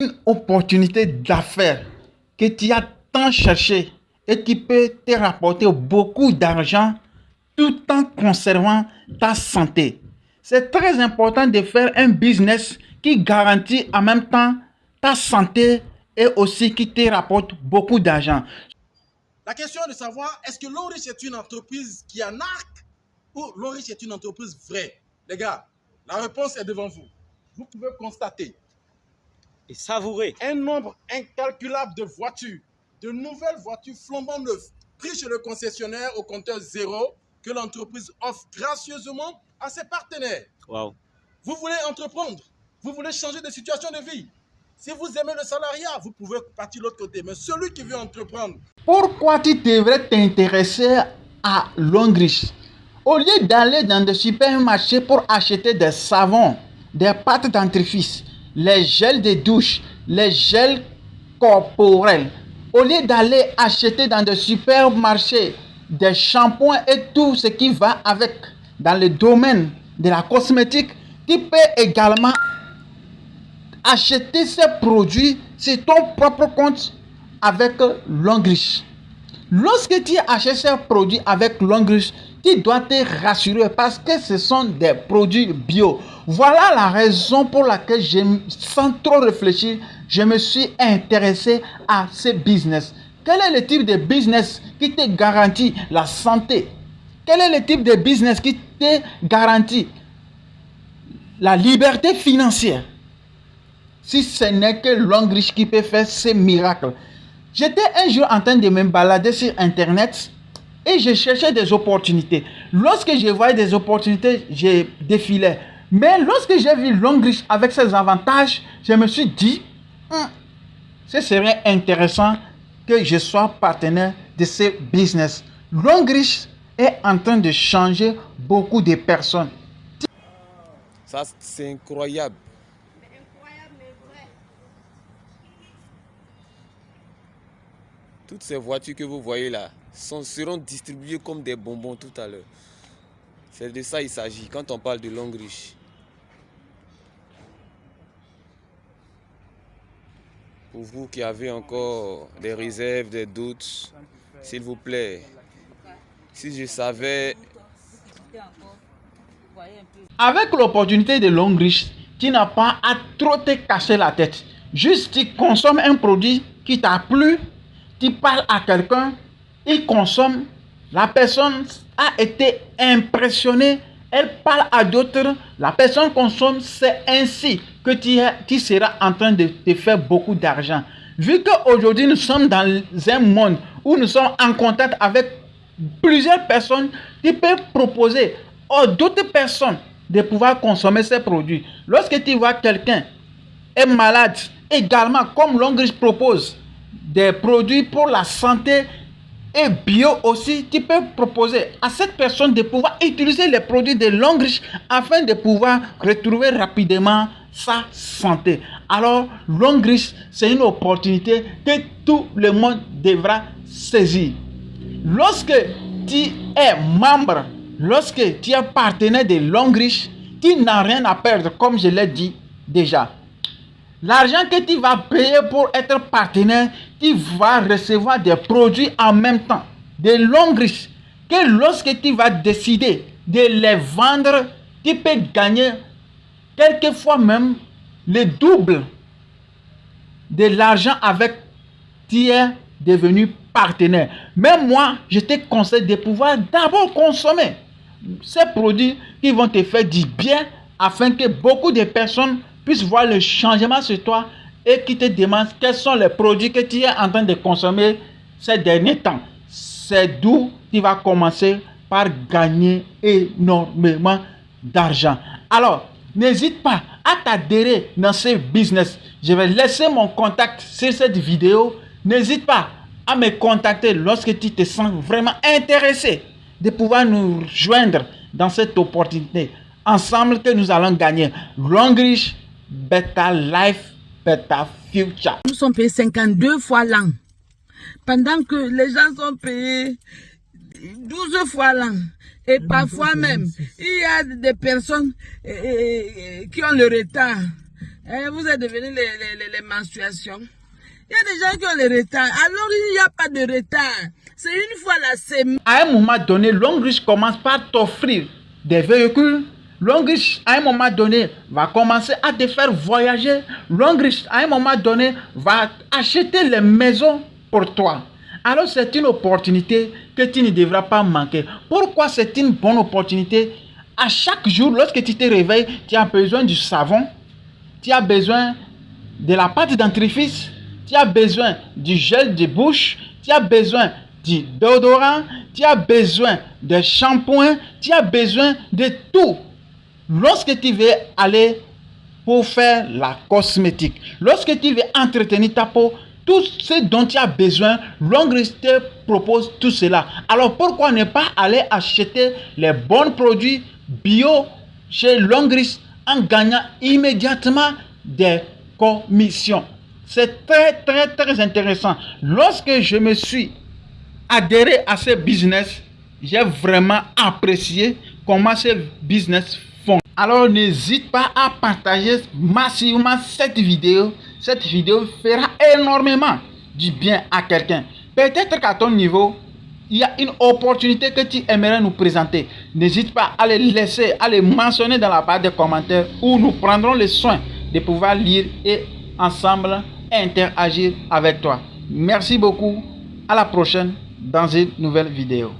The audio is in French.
Une opportunité d'affaires que tu as tant cherché et qui peut te rapporter beaucoup d'argent tout en conservant ta santé. C'est très important de faire un business qui garantit en même temps ta santé et aussi qui te rapporte beaucoup d'argent. La question est de savoir, est-ce que Longreach est une entreprise qui en arc ou Longreach est une entreprise vraie? Les gars, la réponse est devant vous. Vous pouvez constater et savourer un nombre incalculable de voitures, de nouvelles voitures flambant neuves, prises chez le concessionnaire au compteur zéro, que l'entreprise offre gracieusement à ses partenaires. Wow. Vous voulez entreprendre, vous voulez changer de situation de vie. Si vous aimez le salariat, vous pouvez partir de l'autre côté. Mais celui qui veut entreprendre... Pourquoi tu devrais t'intéresser à Longreach? Au lieu d'aller dans des supermarchés pour acheter des savons, des pâtes dentifrice, les gels de douche, les gels corporels, au lieu d'aller acheter dans des supermarchés des shampoings et tout ce qui va avec dans le domaine de la cosmétique, tu peux également acheter ces produits sur ton propre compte avec Longreach. Lorsque tu achètes ces produits avec Longreach, tu dois te rassurer parce que ce sont des produits bio. Voilà la raison pour laquelle, sans trop réfléchir, je me suis intéressé à ce business. Quel est le type de business qui te garantit la santé? Quel est le type de business qui te garantit la liberté financière? Si ce n'est que Longreach qui peut faire ces miracles. J'étais un jour en train de me balader sur Internet et je cherchais des opportunités. Lorsque je voyais des opportunités, je défilais. Mais lorsque j'ai vu Longreach avec ses avantages, je me suis dit, ce serait intéressant que je sois partenaire de ce business. Longreach est en train de changer beaucoup de personnes. Ça, c'est incroyable. Toutes ces voitures que vous voyez là seront distribuées comme des bonbons tout à l'heure. C'est de ça qu'il s'agit quand on parle de Longreach. Pour vous qui avez encore des réserves, des doutes, s'il vous plaît, si je savais... Avec l'opportunité de Longreach, tu n'as pas à trop te casser la tête. Juste tu consommes un produit qui t'a plu, tu parles à quelqu'un, il consomme, la personne a été impressionnée, elle parle à d'autres, la personne consomme, c'est ainsi que tu seras en train de te faire beaucoup d'argent. Vu qu'aujourd'hui nous sommes dans un monde où nous sommes en contact avec plusieurs personnes, tu peux proposer à d'autres personnes de pouvoir consommer ces produits. Lorsque tu vois quelqu'un est malade, également comme Longreach propose des produits pour la santé et bio aussi, tu peux proposer à cette personne de pouvoir utiliser les produits de Longreach afin de pouvoir retrouver rapidement sa santé. Alors, Longreach, c'est une opportunité que tout le monde devra saisir. Lorsque tu es membre, lorsque tu es partenaire de Longreach, tu n'as rien à perdre, comme je l'ai dit déjà. L'argent que tu vas payer pour être partenaire, tu vas recevoir des produits en même temps, de Longreach, que lorsque tu vas décider de les vendre, tu peux gagner quelquefois même le double de l'argent avec qui est devenu partenaire. Même moi, je te conseille de pouvoir d'abord consommer ces produits qui vont te faire du bien afin que beaucoup de personnes puissent voir le changement sur toi et qui te demandent quels sont les produits que tu es en train de consommer ces derniers temps. C'est d'où tu vas commencer par gagner énormément d'argent. Alors, n'hésite pas à t'adhérer dans ce business. Je vais laisser mon contact sur cette vidéo. N'hésite pas à me contacter lorsque tu te sens vraiment intéressé de pouvoir nous joindre dans cette opportunité. Ensemble que nous allons gagner. Longreach, better life, better future. Nous sommes payés 52 fois l'an. Pendant que les gens sont payés 12 fois l'an. Et parfois même, il y a des personnes qui ont le retard. Vous êtes devenus les menstruations. Il y a des gens qui ont les retards. Alors, il n'y a pas de retard. C'est une fois la semaine. À un moment donné, Longrich commence par t'offrir des véhicules. Longrich, à un moment donné, va commencer à te faire voyager. Longrich, à un moment donné, va acheter les maisons pour toi. Alors, c'est une opportunité que tu ne devras pas manquer. Pourquoi c'est une bonne opportunité? À chaque jour, lorsque tu te réveilles, tu as besoin du savon, tu as besoin de la pâte dentifrice, tu as besoin du gel de bouche, tu as besoin du déodorant, tu as besoin de shampoing, tu as besoin de tout. Lorsque tu veux aller pour faire la cosmétique, lorsque tu veux entretenir ta peau, tout ce dont tu as besoin, Longrich te propose tout cela. Alors pourquoi ne pas aller acheter les bons produits bio chez Longrich en gagnant immédiatement des commissions? C'est très intéressant. Lorsque je me suis adhéré à ce business, j'ai vraiment apprécié comment ce business fonctionne. Alors n'hésite pas à partager massivement cette vidéo. Cette vidéo fera énormément du bien à quelqu'un. Peut-être qu'à ton niveau, il y a une opportunité que tu aimerais nous présenter. N'hésite pas à les laisser, à les mentionner dans la barre des commentaires où nous prendrons le soin de pouvoir lire et ensemble interagir avec toi. Merci beaucoup. À la prochaine dans une nouvelle vidéo.